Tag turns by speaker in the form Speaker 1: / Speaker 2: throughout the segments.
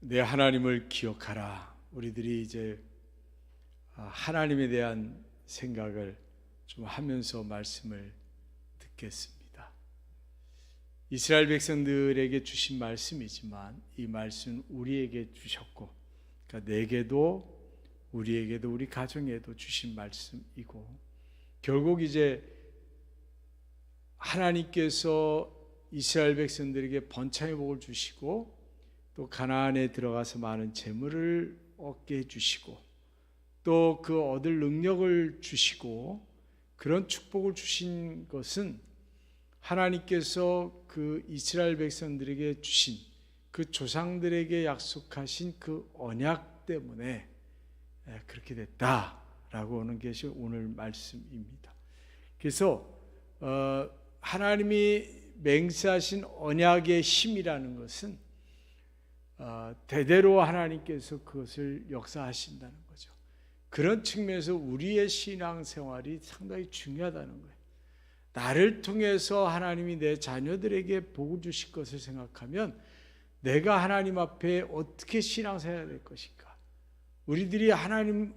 Speaker 1: 내 하나님을 기억하라. 우리들이 이제 하나님에 대한 생각을 좀 하면서 말씀을 듣겠습니다. 이스라엘 백성들에게 주신 말씀이지만 이 말씀은 우리에게 주셨고, 그러니까 내게도 우리에게도 우리 가정에도 주신 말씀이고, 결국 이제 하나님께서 이스라엘 백성들에게 번창의 복을 주시고 또 가나안에 들어가서 많은 재물을 얻게 해주시고 또 그 얻을 능력을 주시고 그런 축복을 주신 것은 하나님께서 그 이스라엘 백성들에게 주신 그 조상들에게 약속하신 그 언약 때문에 그렇게 됐다라고 하는 것이 오늘 말씀입니다. 그래서 하나님이 맹세하신 언약의 힘이라는 것은 대대로 하나님께서 그것을 역사하신다는 거죠. 그런 측면에서 우리의 신앙생활이 상당히 중요하다는 거예요. 나를 통해서 하나님이 내 자녀들에게 복을 주실 것을 생각하면 내가 하나님 앞에 어떻게 신앙생활해야 될 것인가. 우리들이 하나님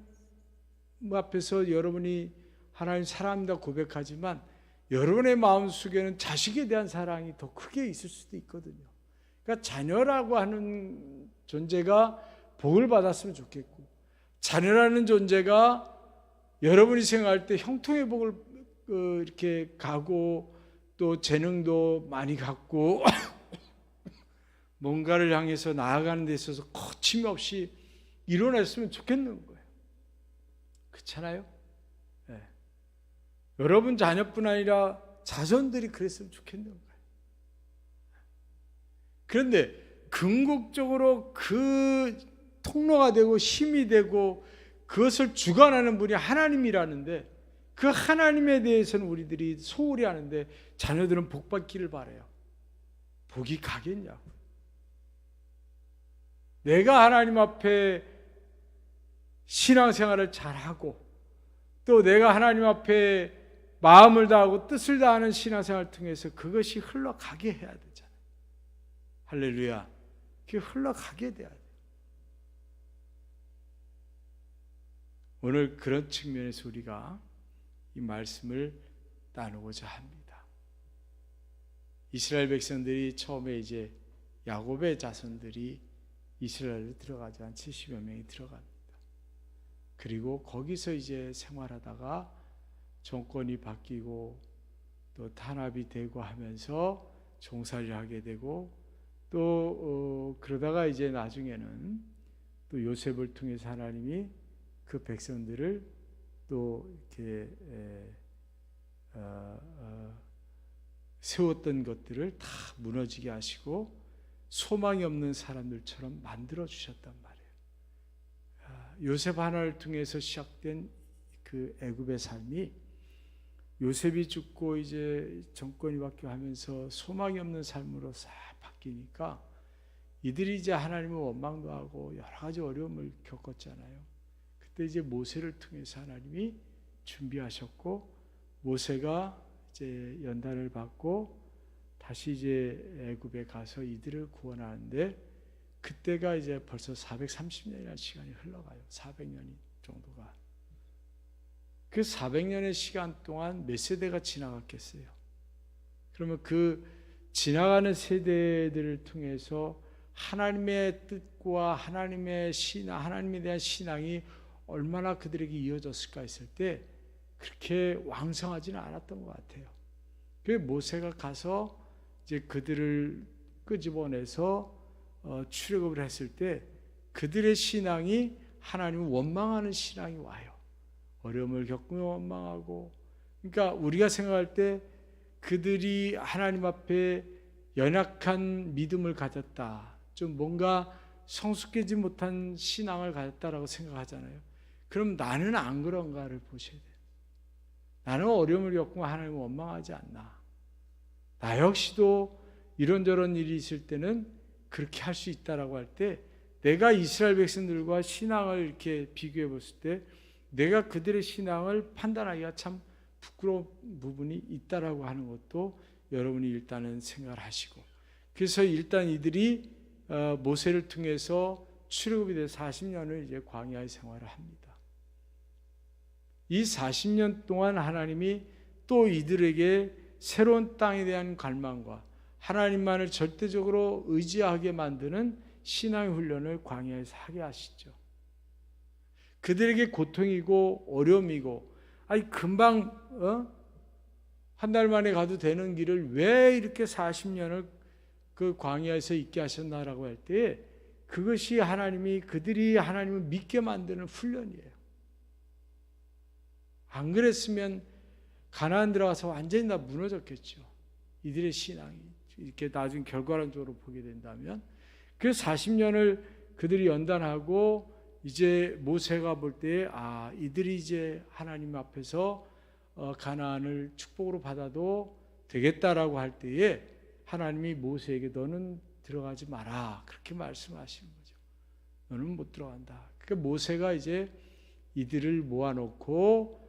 Speaker 1: 앞에서 여러분이 하나님 사랑합니다 고백하지만 여러분의 마음속에는 자식에 대한 사랑이 더 크게 있을 수도 있거든요. 그러니까 자녀라고 하는 존재가 복을 받았으면 좋겠고, 자녀라는 존재가 여러분이 생각할 때 형통의 복을 이렇게 가고 또 재능도 많이 갖고 뭔가를 향해서 나아가는 데 있어서 거침없이 이뤄냈으면 좋겠는 거예요. 그렇잖아요? 네. 여러분 자녀뿐 아니라 자손들이 그랬으면 좋겠는 거예요. 그런데 궁극적으로 그 통로가 되고 힘이 되고 그것을 주관하는 분이 하나님이라는데 그 하나님에 대해서는 우리들이 소홀히 하는데 자녀들은 복 받기를 바라요. 복이 가겠냐고. 내가 하나님 앞에 신앙생활을 잘하고 또 내가 하나님 앞에 마음을 다하고 뜻을 다하는 신앙생활을 통해서 그것이 흘러가게 해야 되잖아요. 할렐루야. 그게 흘러가게 돼야 돼요. 오늘 그런 측면에서 우리가 이 말씀을 나누고자 합니다. 이스라엘 백성들이 처음에 이제 야곱의 자손들이 이스라엘에 들어가지 한 70여 명이 들어갑니다. 그리고 거기서 이제 생활하다가 정권이 바뀌고 또 탄압이 되고 하면서 종살이를 하게 되고 또 그러다가 이제 나중에는 또 요셉을 통해서 하나님이 그 백성들을 또 이렇게 세웠던 것들을 다 무너지게 하시고 소망이 없는 사람들처럼 만들어 주셨단 말이에요. 요셉 하나를 통해서 시작된 그 애굽의 삶이 요셉이 죽고 이제 정권이 바뀌고 하면서 소망이 없는 삶으로 싹 바뀌니까 이들이 이제 하나님을 원망도 하고 여러 가지 어려움을 겪었잖아요. 그때 이제 모세를 통해서 하나님이 준비하셨고 모세가 이제 연단을 받고 다시 이제 애굽에 가서 이들을 구원하는데 그때가 이제 벌써 430년이라는 시간이 흘러가요. 400년이 정도가. 그 400년의 시간 동안 몇 세대가 지나갔겠어요? 그러면 그 지나가는 세대들을 통해서 하나님의 뜻과 하나님의 신앙, 하나님에 대한 신앙이 얼마나 그들에게 이어졌을까 했을 때 그렇게 왕성하지는 않았던 것 같아요. 그래서 모세가 가서 이제 그들을 끄집어내서 출애굽을 했을 때 그들의 신앙이 하나님을 원망하는 신앙이 와요. 어려움을 겪으면 원망하고, 그러니까 우리가 생각할 때 그들이 하나님 앞에 연약한 믿음을 가졌다, 좀 뭔가 성숙하지 못한 신앙을 가졌다라고 생각하잖아요. 그럼 나는 안 그런가를 보셔야 돼요. 나는 어려움을 겪고 하나님을 원망하지 않나. 나 역시도 이런저런 일이 있을 때는 그렇게 할 수 있다라고 할 때 내가 이스라엘 백성들과 신앙을 이렇게 비교해 봤을 때 내가 그들의 신앙을 판단하기가 참 부끄러운 부분이 있다라고 하는 것도 여러분이 일단은 생각을 하시고, 그래서 일단 이들이 모세를 통해서 출애굽이 돼 40년을 이제 광야의 생활을 합니다. 이 40년 동안 하나님이 또 이들에게 새로운 땅에 대한 갈망과 하나님만을 절대적으로 의지하게 만드는 신앙의 훈련을 광야에서 하게 하시죠. 그들에게 고통이고 어려움이고, 아니 금방 한 달 만에 가도 되는 길을 왜 이렇게 40년을 그 광야에서 있게 하셨나라고 할 때, 그것이 그들이 하나님을 믿게 만드는 훈련이에요. 안 그랬으면 가나안 들어가서 완전히 다 무너졌겠죠. 이들의 신앙이 이렇게 나중 결과론적으로 보게 된다면. 그래서 40년을 그들이 연단하고 이제 모세가 볼 때 이들이 이제 하나님 앞에서 가나안을 축복으로 받아도 되겠다라고 할 때에 하나님이 모세에게 너는 들어가지 마라 그렇게 말씀하시는 거죠. 너는 못 들어간다. 그러니까 모세가 이제 이들을 모아놓고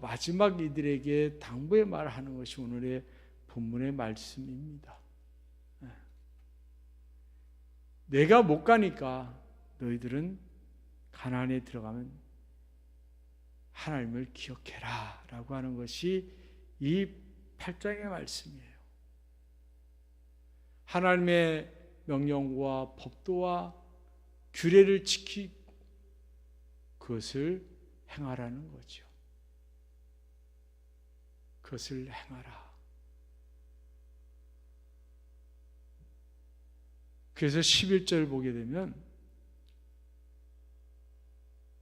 Speaker 1: 마지막 이들에게 당부의 말을 하는 것이 오늘의 본문의 말씀입니다. 내가 못 가니까 너희들은 가나안에 들어가면 하나님을 기억해라 라고 하는 것이 이 8장의 말씀이에요. 하나님의 명령과 법도와 규례를 지키고 그것을 행하라는 거죠. 그것을 행하라. 그래서 11절 보게 되면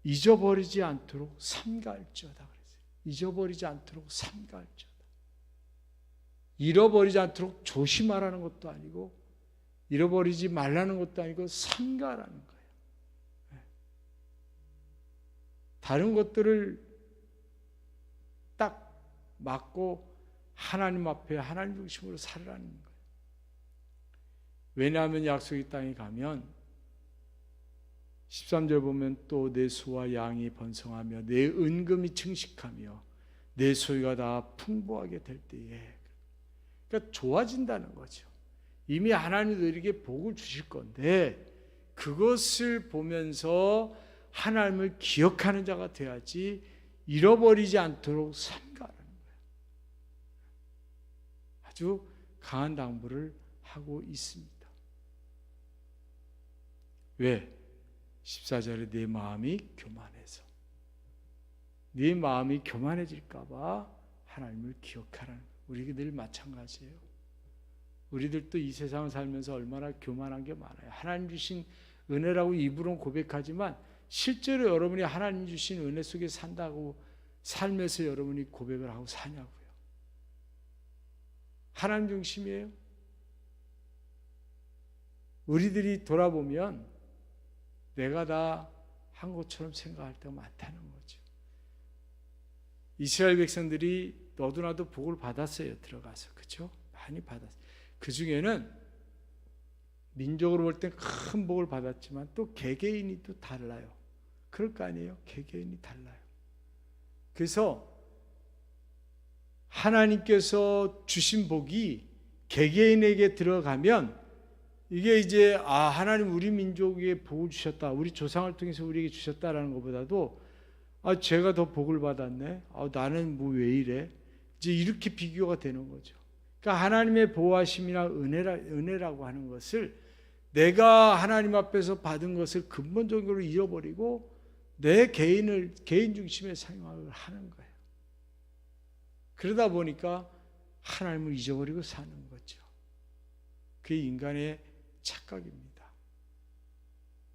Speaker 1: 잊어버리지 않도록 삼가할지어다 그랬어요. 잊어버리지 않도록 삼가할지어다. 잃어버리지 않도록 조심하라는 것도 아니고 잃어버리지 말라는 것도 아니고 삼가라는 거예요. 다른 것들을 딱 맞고 하나님 앞에 하나님 중심으로 살라는 거예요. 왜냐하면 약속의 땅에 가면 13절 보면 또 내 소와 양이 번성하며 내 은금이 증식하며 내 소유가 다 풍부하게 될 때에, 그러니까 좋아진다는 거죠. 이미 하나님이 너에게 복을 주실 건데 그것을 보면서 하나님을 기억하는 자가 돼야지 잃어버리지 않도록 삼가라는 거예요. 아주 강한 당부를 하고 있습니다. 왜? 14절에 내 마음이 교만해서, 네 마음이 교만해질까 봐 하나님을 기억하라는 거예요. 우리 늘 마찬가지예요. 우리들도 이 세상을 살면서 얼마나 교만한 게 많아요. 하나님 주신 은혜라고 입으로는 고백하지만 실제로 여러분이 하나님 주신 은혜 속에 산다고 삶에서 여러분이 고백을 하고 사냐고요. 하나님 중심이에요. 우리들이 돌아보면 내가 다 한 것처럼 생각할 때가 많다는 거죠. 이스라엘 백성들이 너도 나도 복을 받았어요. 들어가서. 그렇죠? 많이 받았어요. 그 중에는 민족으로 볼 때 큰 복을 받았지만 또 개개인이 또 달라요. 그럴 거 아니에요? 개개인이 달라요. 그래서 하나님께서 주신 복이 개개인에게 들어가면 이게 이제 하나님 우리 민족에게 복을 주셨다, 우리 조상을 통해서 우리에게 주셨다라는 것보다도 제가 더 복을 받았네, 나는 뭐 왜 이래, 이제 이렇게 비교가 되는 거죠. 그러니까 하나님의 보호하심이나 은혜라고 하는 것을 내가 하나님 앞에서 받은 것을 근본적으로 잃어버리고 내 개인 중심의 생활을 하는 거예요. 그러다 보니까 하나님을 잊어버리고 사는 거죠. 그게 인간의 착각입니다.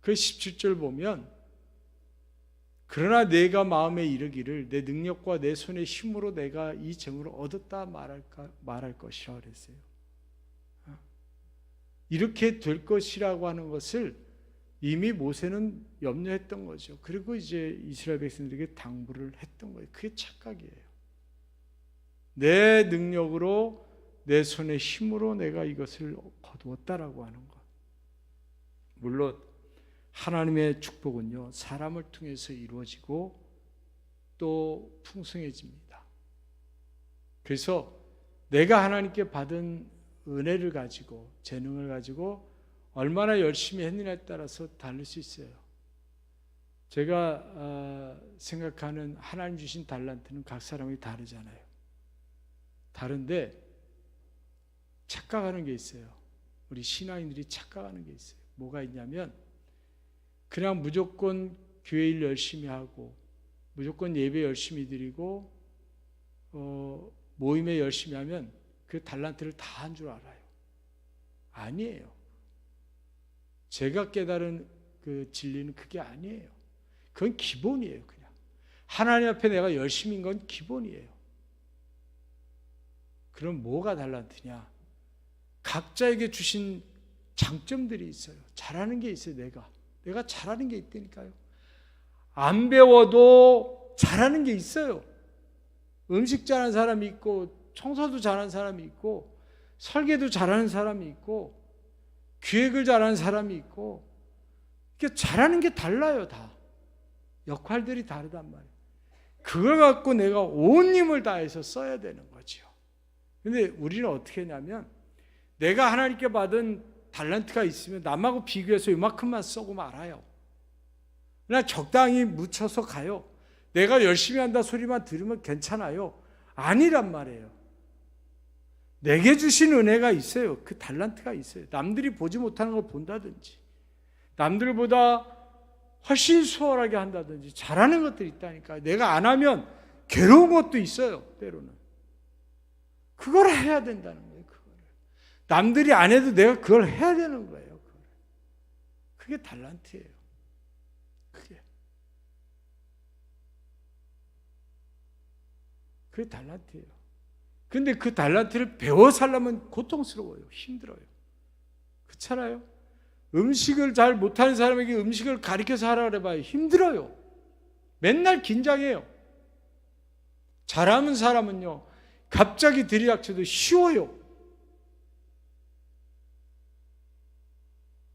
Speaker 1: 그 17절 보면 그러나 내가 마음에 이르기를 내 능력과 내 손의 힘으로 내가 이 재물을 얻었다 말할 것이라 그랬어요. 이렇게 될 것이라고 하는 것을 이미 모세는 염려했던 거죠. 그리고 이제 이스라엘 백성들에게 당부를 했던 거예요. 그게 착각이에요. 내 능력으로 내 손의 힘으로 내가 이것을 거두었다라고 하는 것. 물론 하나님의 축복은요, 사람을 통해서 이루어지고 또 풍성해집니다. 그래서 내가 하나님께 받은 은혜를 가지고, 재능을 가지고 얼마나 열심히 했느냐에 따라서 다를 수 있어요. 제가 생각하는 하나님 주신 달란트는 각 사람이 다르잖아요. 다른데 착각하는 게 있어요. 우리 신앙인들이 착각하는 게 있어요. 뭐가 있냐면 그냥 무조건 교회 일 열심히 하고 무조건 예배 열심히 드리고 모임에 열심히 하면 그 달란트를 다 한 줄 알아요. 아니에요. 제가 깨달은 그 진리는 그게 아니에요. 그건 기본이에요. 그냥 하나님 앞에 내가 열심인 건 기본이에요. 그럼 뭐가 달란트냐? 각자에게 주신 장점들이 있어요. 잘하는 게 있어요. 내가 잘하는 게 있다니까요. 안 배워도 잘하는 게 있어요. 음식 잘하는 사람이 있고 청소도 잘하는 사람이 있고 설계도 잘하는 사람이 있고 기획을 잘하는 사람이 있고 이렇게 잘하는 게 달라요. 다 역할들이 다르단 말이에요. 그걸 갖고 내가 온 힘을 다해서 써야 되는 거죠. 근데 우리는 어떻게 하냐면 내가 하나님께 받은 달란트가 있으면 남하고 비교해서 이만큼만 쓰고 말아요. 그냥 적당히 묻혀서 가요. 내가 열심히 한다 소리만 들으면 괜찮아요. 아니란 말이에요. 내게 주신 은혜가 있어요. 그 달란트가 있어요. 남들이 보지 못하는 걸 본다든지 남들보다 훨씬 수월하게 한다든지 잘하는 것들이 있다니까. 내가 안 하면 괴로운 것도 있어요. 때로는. 그걸 해야 된다는 거예요. 그거를. 남들이 안 해도 내가 그걸 해야 되는 거예요. 그게 달란트예요. 그게 달란트예요. 근데 그 달란트를 배워 살려면 고통스러워요. 힘들어요. 그렇잖아요? 음식을 잘 못하는 사람에게 음식을 가르쳐서 하라 그래봐요. 힘들어요. 맨날 긴장해요. 잘하는 사람은요, 갑자기 들이닥쳐도 쉬워요.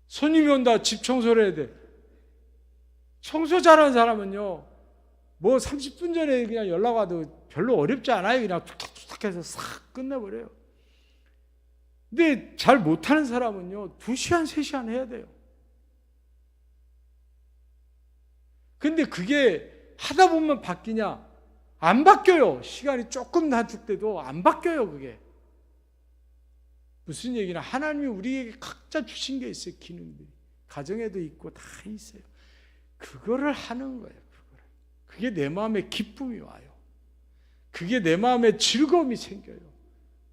Speaker 1: 손님이 온다, 집 청소를 해야 돼. 청소 잘하는 사람은요, 뭐 30분 전에 그냥 연락 와도 별로 어렵지 않아요. 그냥 툭툭툭 해서 싹 끝내버려요. 근데 잘 못하는 사람은요, 2시간, 3시간 해야 돼요. 근데 그게 하다 보면 바뀌냐? 안 바뀌어요. 시간이 조금 단축돼도 안 바뀌어요, 그게. 무슨 얘기냐? 하나님이 우리에게 각자 주신 게 있어요, 기능들이. 가정에도 있고 다 있어요. 그거를 하는 거예요, 그거를. 그게 내 마음에 기쁨이 와요. 그게 내 마음에 즐거움이 생겨요.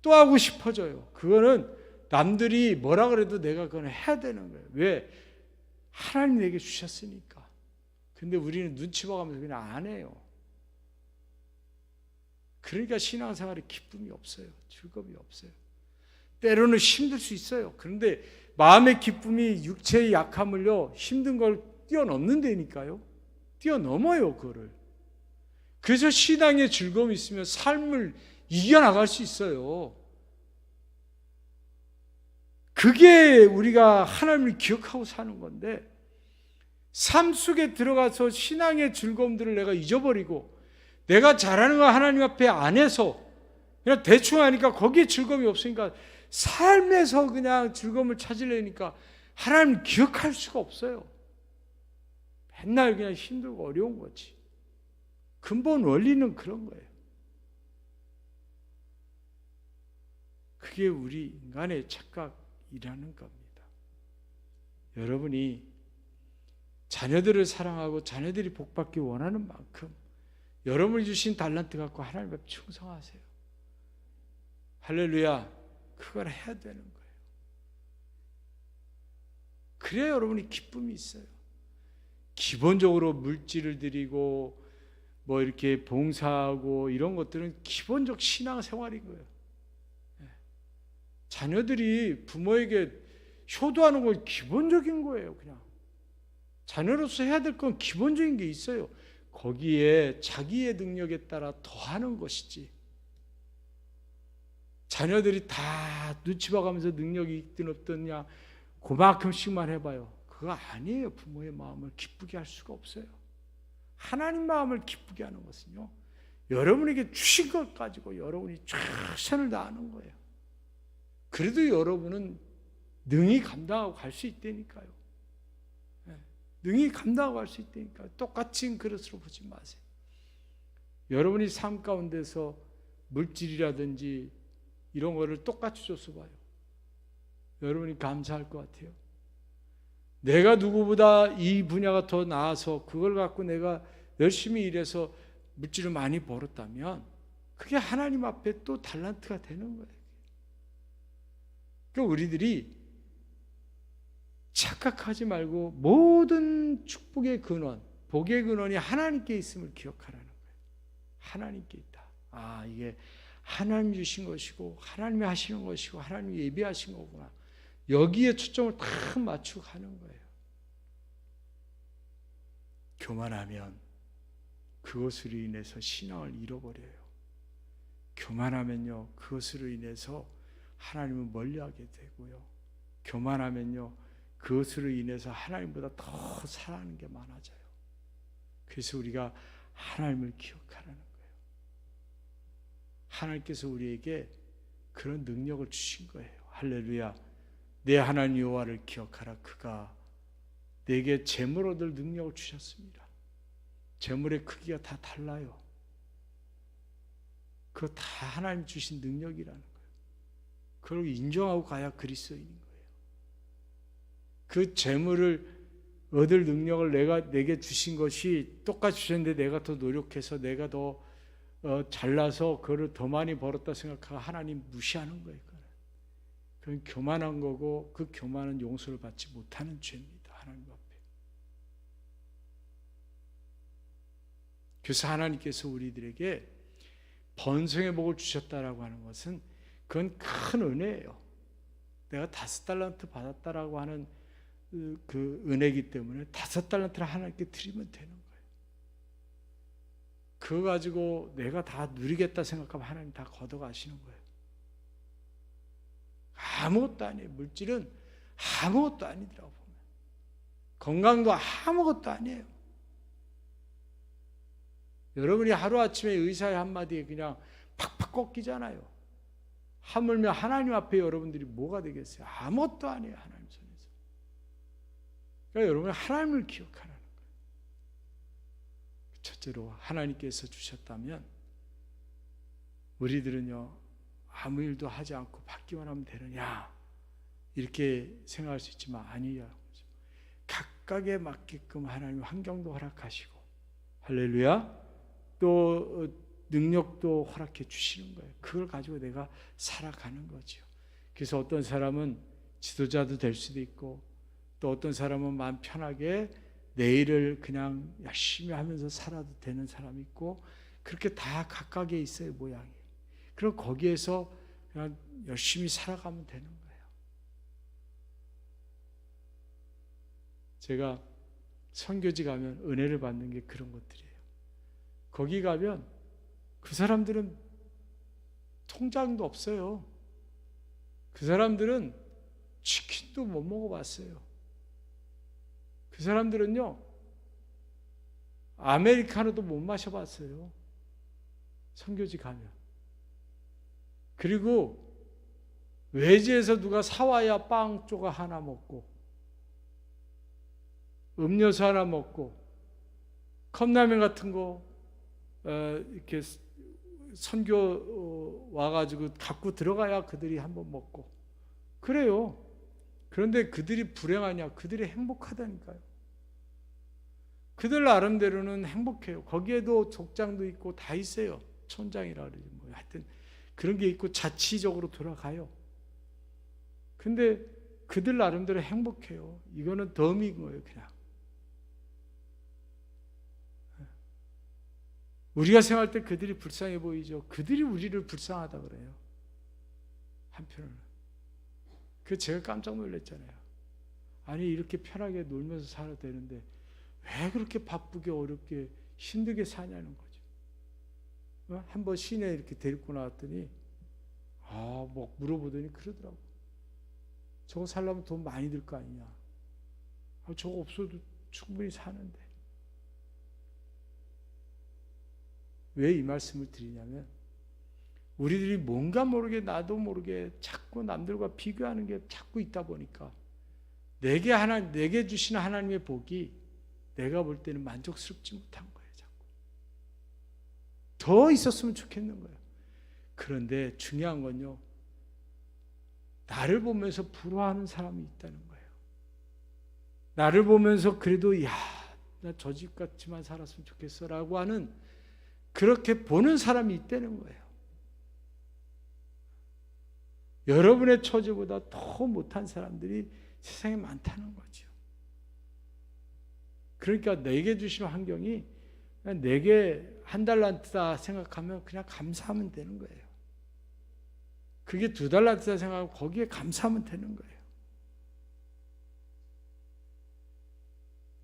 Speaker 1: 또 하고 싶어져요. 그거는 남들이 뭐라 그래도 내가 그건 해야 되는 거예요. 왜? 하나님 내게 주셨으니까. 근데 우리는 눈치 봐가면서 그냥 안 해요. 그러니까 신앙생활에 기쁨이 없어요. 즐거움이 없어요. 때로는 힘들 수 있어요. 그런데 마음의 기쁨이 육체의 약함을요, 힘든 걸 뛰어넘는다니까요. 뛰어넘어요, 그거를. 그래서 신앙의 즐거움이 있으면 삶을 이겨나갈 수 있어요. 그게 우리가 하나님을 기억하고 사는 건데, 삶 속에 들어가서 신앙의 즐거움들을 내가 잊어버리고 내가 잘하는 거 하나님 앞에 안 해서 그냥 대충 하니까 거기에 즐거움이 없으니까 삶에서 그냥 즐거움을 찾으려니까 하나님을 기억할 수가 없어요. 맨날 그냥 힘들고 어려운 거지. 근본 원리는 그런 거예요. 그게 우리 인간의 착각이라는 겁니다. 여러분이 자녀들을 사랑하고 자녀들이 복받기 원하는 만큼 여러분이 주신 달란트 갖고 하나님 앞에 충성하세요. 할렐루야. 그걸 해야 되는 거예요. 그래야 여러분이 기쁨이 있어요. 기본적으로 물질을 드리고 뭐 이렇게 봉사하고 이런 것들은 기본적 신앙생활인 거예요. 자녀들이 부모에게 효도하는 건 기본적인 거예요. 그냥 자녀로서 해야 될 건 기본적인 게 있어요. 거기에 자기의 능력에 따라 더하는 것이지. 자녀들이 다 눈치 봐가면서 능력이 있든 없든냐 그만큼씩만 해봐요. 그거 아니에요. 부모의 마음을 기쁘게 할 수가 없어요. 하나님 마음을 기쁘게 하는 것은요, 여러분에게 주신 것 가지고 여러분이 최선을 다하는 거예요. 그래도 여러분은 능히 감당하고 갈 수 있다니까요. 능히 감당하고 갈 수 있다니까요. 똑같은 그릇으로 보지 마세요. 여러분이 삶 가운데서 물질이라든지 이런 거를 똑같이 줘서 봐요. 여러분이 감사할 것 같아요. 내가 누구보다 이 분야가 더 나아서 그걸 갖고 내가 열심히 일해서 물질을 많이 벌었다면 그게 하나님 앞에 또 달란트가 되는 거예요. 그러니까 우리들이 착각하지 말고 모든 축복의 근원, 복의 근원이 하나님께 있음을 기억하라는 거예요. 하나님께 있다. 이게 하나님 주신 것이고 하나님이 하시는 것이고 하나님이 예비하신 거구나. 여기에 초점을 딱 맞추고 가는 거예요. 교만하면 그것으로 인해서 신앙을 잃어버려요. 교만하면요, 그것으로 인해서 하나님을 멀리하게 되고요. 교만하면요, 그것으로 인해서 하나님보다 더 사랑하는 게 많아져요. 그래서 우리가 하나님을 기억하라는 거예요. 하나님께서 우리에게 그런 능력을 주신 거예요. 할렐루야. 내 하나님 여호와를 기억하라. 그가 내게 재물 얻을 능력을 주셨습니다. 재물의 크기가 다 달라요. 그거 다 하나님 주신 능력이라는 거예요. 그걸 인정하고 가야 그리스도인인 거예요. 그 재물을 얻을 능력을 내게 주신 것이 똑같이 주셨는데 내가 더 노력해서 내가 더 잘나서 그걸 더 많이 벌었다 생각하고 하나님 무시하는 거예요. 그건 교만한 거고 그 교만은 용서를 받지 못하는 죄입니다. 하나님 앞에. 그래서 하나님께서 우리들에게 번성의 복을 주셨다라고 하는 것은 그건 큰 은혜예요. 내가 5달란트 받았다라고 하는 그 은혜이기 때문에 5달란트를 하나님께 드리면 되는 거예요. 그거 가지고 내가 다 누리겠다 생각하면 하나님 다 걷어가시는 거예요. 아무것도 아니에요. 물질은 아무것도 아니더라고 보면. 건강도 아무것도 아니에요. 여러분이 하루아침에 의사의 한마디에 그냥 팍팍 꺾이잖아요. 하물며 하나님 앞에 여러분들이 뭐가 되겠어요? 아무것도 아니에요. 하나님 손에서. 그러니까 여러분이 하나님을 기억하라는 거예요. 첫째로 하나님께서 주셨다면 우리들은요, 아무 일도 하지 않고 받기만 하면 되느냐 이렇게 생각할 수 있지만 아니에요. 각각에 맞게끔 하나님 환경도 허락하시고 할렐루야, 또 능력도 허락해 주시는 거예요. 그걸 가지고 내가 살아가는 거죠. 그래서 어떤 사람은 지도자도 될 수도 있고 또 어떤 사람은 마음 편하게 내일을 그냥 열심히 하면서 살아도 되는 사람이 있고 그렇게 다 각각에 있어요. 모양이. 그럼 거기에서 그냥 열심히 살아가면 되는 거예요. 제가 선교지 가면 은혜를 받는 게 그런 것들이에요. 거기 가면 그 사람들은 통장도 없어요. 그 사람들은 치킨도 못 먹어봤어요. 그 사람들은요, 아메리카노도 못 마셔봤어요. 선교지 가면. 그리고 외지에서 누가 사와야 빵 조각 하나 먹고 음료수 하나 먹고 컵라면 같은 거 이렇게 선교 와가지고 갖고 들어가야 그들이 한번 먹고 그래요. 그런데 그들이 불행하냐? 그들이 행복하다니까요. 그들 나름대로는 행복해요. 거기에도 족장도 있고 다 있어요. 촌장이라 그러지 뭐 하여튼 그런 게 있고 자치적으로 돌아가요. 근데 그들 나름대로 행복해요. 이거는 덤인 거예요, 그냥. 우리가 생각할 때 그들이 불쌍해 보이죠. 그들이 우리를 불쌍하다 그래요. 한편으로는. 그 제가 깜짝 놀랐잖아요. 아니 이렇게 편하게 놀면서 살아야 되는데 왜 그렇게 바쁘게 어렵게 힘들게 사냐는 거죠. 한번 시내에 이렇게 데리고 나왔더니 뭐 물어보더니 그러더라고. 저거 살려면 돈 많이 들 거 아니냐. 저거 없어도 충분히 사는데. 왜 이 말씀을 드리냐면 우리들이 뭔가 모르게 나도 모르게 자꾸 남들과 비교하는 게 자꾸 있다 보니까 내게 주시는 하나님의 복이 내가 볼 때는 만족스럽지 못한 거예요. 자꾸 더 있었으면 좋겠는 거예요. 그런데 중요한 건요, 나를 보면서 부러워하는 사람이 있다는 거예요. 나를 보면서 그래도 야, 나 저 집 같지만 살았으면 좋겠어라고 하는, 그렇게 보는 사람이 있다는 거예요. 여러분의 처지보다 더 못한 사람들이 세상에 많다는 거죠. 그러니까 내게 주시는 환경이 그냥 내게 한 달란트다 생각하면 그냥 감사하면 되는 거예요. 그게 2달란트다 생각하고 거기에 감사하면 되는 거예요.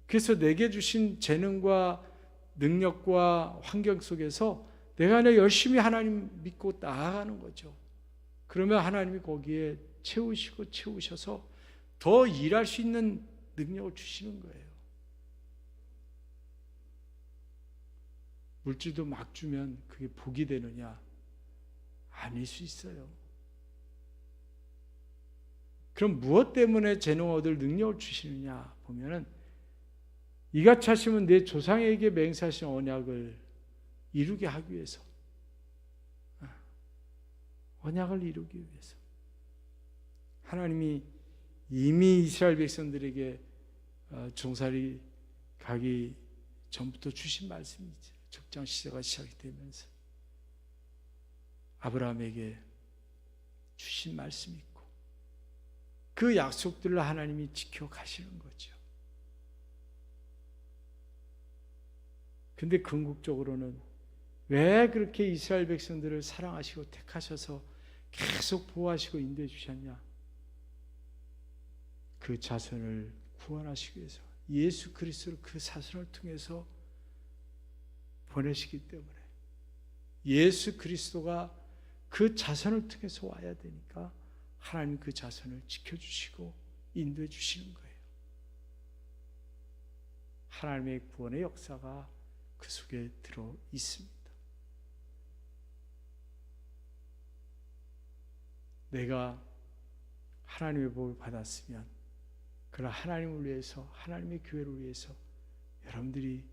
Speaker 1: 그래서 내게 주신 재능과 능력과 환경 속에서 내가 그냥 열심히 하나님 믿고 나아가는 거죠. 그러면 하나님이 거기에 채우셔서 더 일할 수 있는 능력을 주시는 거예요. 물질도 막 주면 그게 복이 되느냐? 아닐 수 있어요. 그럼 무엇 때문에 재능 얻을 능력을 주시느냐 보면은, 이같이 하시면 내 조상에게 맹세하신 언약을 이루게 하기 위해서, 언약을 이루기 위해서 하나님이 이미 이스라엘 백성들에게 종살이 가기 전부터 주신 말씀이죠. 적장 시대가 시작이 되면서 아브라함에게 주신 말씀이 있고 그 약속들을 하나님이 지켜가시는 거죠. 근데 궁극적으로는 왜 그렇게 이스라엘 백성들을 사랑하시고 택하셔서 계속 보호하시고 인도해 주셨냐? 그 자손을 구원하시기 위해서 예수 그리스도를 그 자손을 통해서 보내시기 때문에, 예수 그리스도가 그 자손을 통해서 와야 되니까 하나님 그 자손을 지켜주시고 인도해 주시는 거예요. 하나님의 구원의 역사가 그 속에 들어 있습니다. 내가 하나님의 복을 받았으면 그러나 하나님을 위해서, 하나님의 교회를 위해서 여러분들이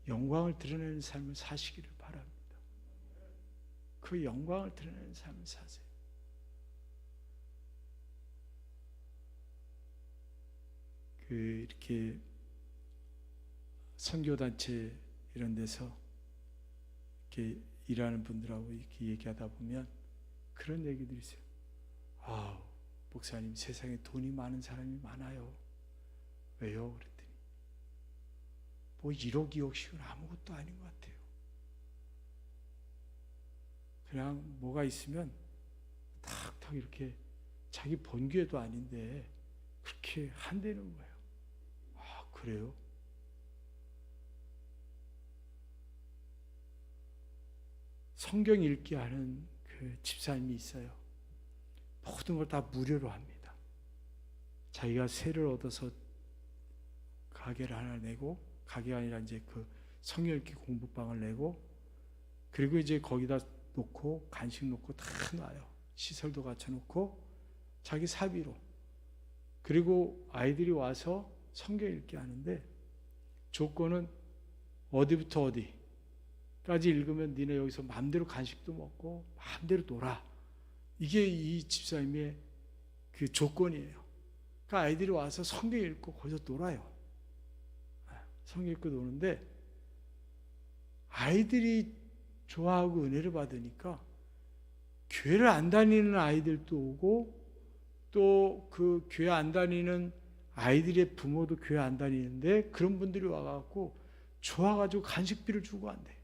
Speaker 1: 영광을 드러내는 삶을 사시기를 바랍니다. 그 영광을 드러내는 삶을 사세요. 이렇게 선교단체 이런 데서 이렇게 일하는 분들하고 이렇게 얘기하다 보면 그런 얘기들이 있어요. 목사님, 세상에 돈이 많은 사람이 많아요. 왜요? 그랬더니 1억, 2억씩은 아무것도 아닌 것 같아요. 그냥 뭐가 있으면 탁탁 이렇게 자기 번개도 아닌데 그렇게 한다는 거예요. 그래요? 성경 읽기 하는 그 집사님이 있어요. 모든 걸 다 무료로 합니다. 자기가 세를 얻어서 가게를 하나 내고, 가게가 아니라 이제 그 성경 읽기 공부방을 내고, 그리고 이제 거기다 놓고 간식 놓고 다 놔요. 시설도 갖춰놓고 자기 사비로. 그리고 아이들이 와서 성경 읽기 하는데 조건은 어디부터 어디까지 읽으면 니네 여기서 마음대로 간식도 먹고 마음대로 놀아. 이게 이 집사님의 그 조건이에요. 그러니까 아이들이 와서 성경 읽고 거기서 놀아요. 성경 읽고 노는데 아이들이 좋아하고 은혜를 받으니까 교회를 안 다니는 아이들도 오고, 또 그 교회 안 다니는 아이들의 부모도 교회 안 다니는데 그런 분들이 와갖고 좋아가지고 간식비를 주고 간대.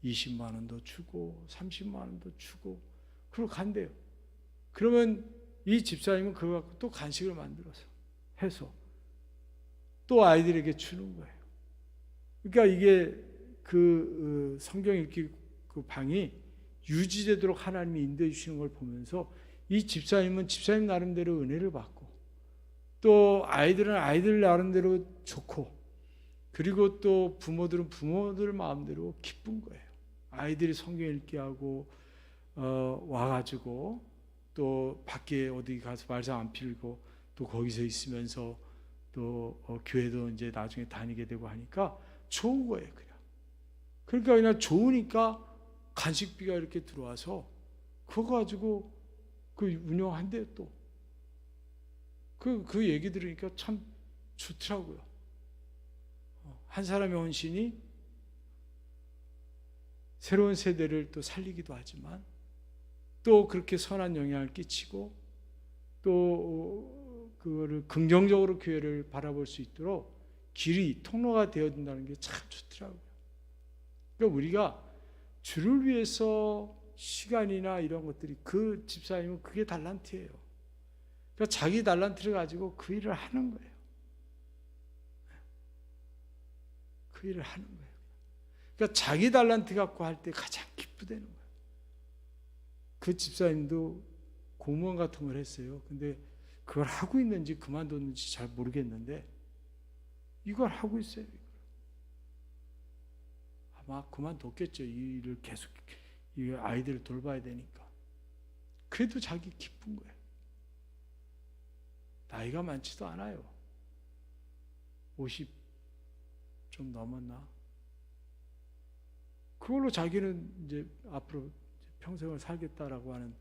Speaker 1: 20만 원도 주고 30만 원도 주고 그러고 간대요. 그러면 이 집사님은 그거 갖고 또 간식을 만들어서 해서 또 아이들에게 주는 거예요. 그러니까 이게 그 성경 읽기 그 방이 유지되도록 하나님이 인도해 주시는 걸 보면서 이 집사님은 집사님 나름대로 은혜를 받고, 또 아이들은 아이들 나름대로 좋고, 그리고 또 부모들은 부모들 마음대로 기쁜 거예요. 아이들이 성경 읽기 하고 와가지고 또 밖에 어디 가서 말썽 안 피우고 또 거기서 있으면서 또 교회도 이제 나중에 다니게 되고 하니까 좋은 거예요. 그러니까 그냥 좋으니까 간식비가 이렇게 들어와서 그거 가지고 그 운영한대요. 또 그 얘기 들으니까 참 좋더라고요. 한 사람의 헌신이 새로운 세대를 또 살리기도 하지만 또 그렇게 선한 영향을 끼치고 또 그거를 긍정적으로 교회를 바라볼 수 있도록 길이 통로가 되어야 된다는 게 참 좋더라고요. 그러니까 우리가 주를 위해서 시간이나 이런 것들이 그 집사님은 그게 달란트예요. 그러니까 자기 달란트를 가지고 그 일을 하는 거예요. 그 일을 하는 거예요. 그러니까 자기 달란트 갖고 할 때 가장 기쁘다는 거예요. 그 집사님도 공무원 같은 걸 했어요. 근데 그걸 하고 있는지 그만뒀는지 잘 모르겠는데 이걸 하고 있어요. 아마 그만뒀겠죠. 이 일을 계속 이 아이들을 돌봐야 되니까. 그래도 자기 기쁜 거예요. 나이가 많지도 않아요. 50 좀 넘었나? 그걸로 자기는 이제 앞으로 평생을 살겠다라고 하는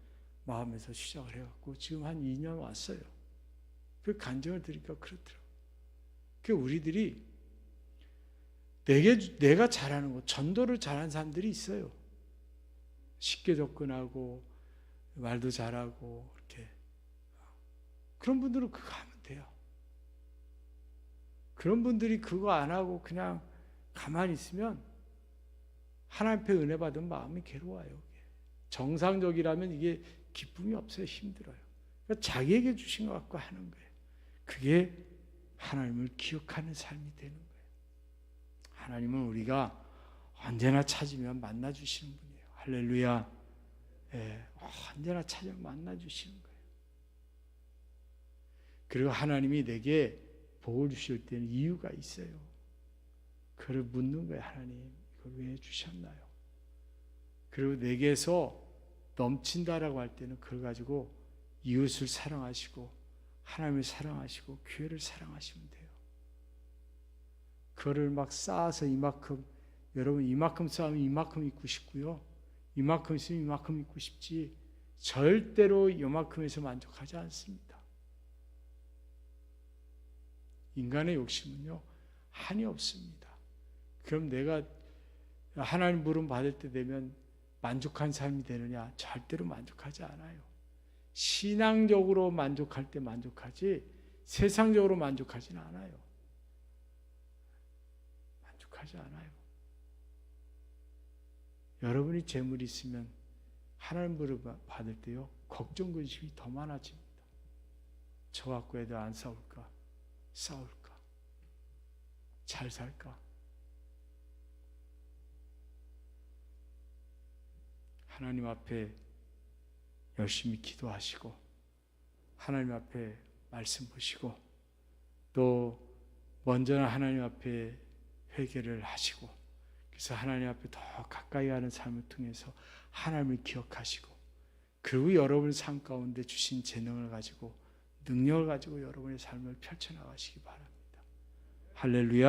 Speaker 1: 마음에서 시작을 해갖고 지금 한 2년 왔어요. 그 간증을 들으니까 그렇더라고요. 그 우리들이 내가 잘하는 거, 전도를 잘하는 사람들이 있어요. 쉽게 접근하고 말도 잘하고 이렇게 그런 분들은 그거 하면 돼요. 그런 분들이 그거 안 하고 그냥 가만히 있으면 하나님 앞에 은혜 받은 마음이 괴로워요. 정상적이라면 이게 기쁨이 없어요. 힘들어요. 그러니까 자기에게 주신 것 갖고 하는 거예요. 그게 하나님을 기억하는 삶이 되는 거예요. 하나님은 우리가 언제나 찾으면 만나주시는 분이에요. 할렐루야. 예, 언제나 찾으면 만나주시는 거예요. 그리고 하나님이 내게 복을 주실 때는 이유가 있어요. 그를 묻는 거예요. 하나님 이걸 왜 주셨나요? 그리고 내게서 넘친다라고 할 때는 그걸 가지고 이웃을 사랑하시고 하나님을 사랑하시고 교회를 사랑하시면 돼요. 그거를 막 쌓아서 이만큼, 여러분 이만큼 쌓으면 이만큼 있고 싶고요. 이만큼 있으면 이만큼 있고 싶지 절대로 이만큼에서 만족하지 않습니다. 인간의 욕심은요 한이 없습니다. 그럼 내가 하나님 부름 받을 때 되면 만족한 삶이 되느냐? 절대로 만족하지 않아요. 신앙적으로 만족할 때 만족하지 세상적으로 만족하지는 않아요. 만족하지 않아요. 여러분이 재물이 있으면 하나님 부름 받을 때요 걱정 근심이 더 많아집니다. 저 갖고 애들 안 싸울까? 싸울까? 잘 살까? 하나님 앞에 열심히 기도하시고 하나님 앞에 말씀 보시고 또 먼저는 하나님 앞에 회개를 하시고 그래서 하나님 앞에 더 가까이 가는 삶을 통해서 하나님을 기억하시고 그리고 여러분의 삶 가운데 주신 재능을 가지고 능력을 가지고 여러분의 삶을 펼쳐나가시기 바랍니다. 할렐루야.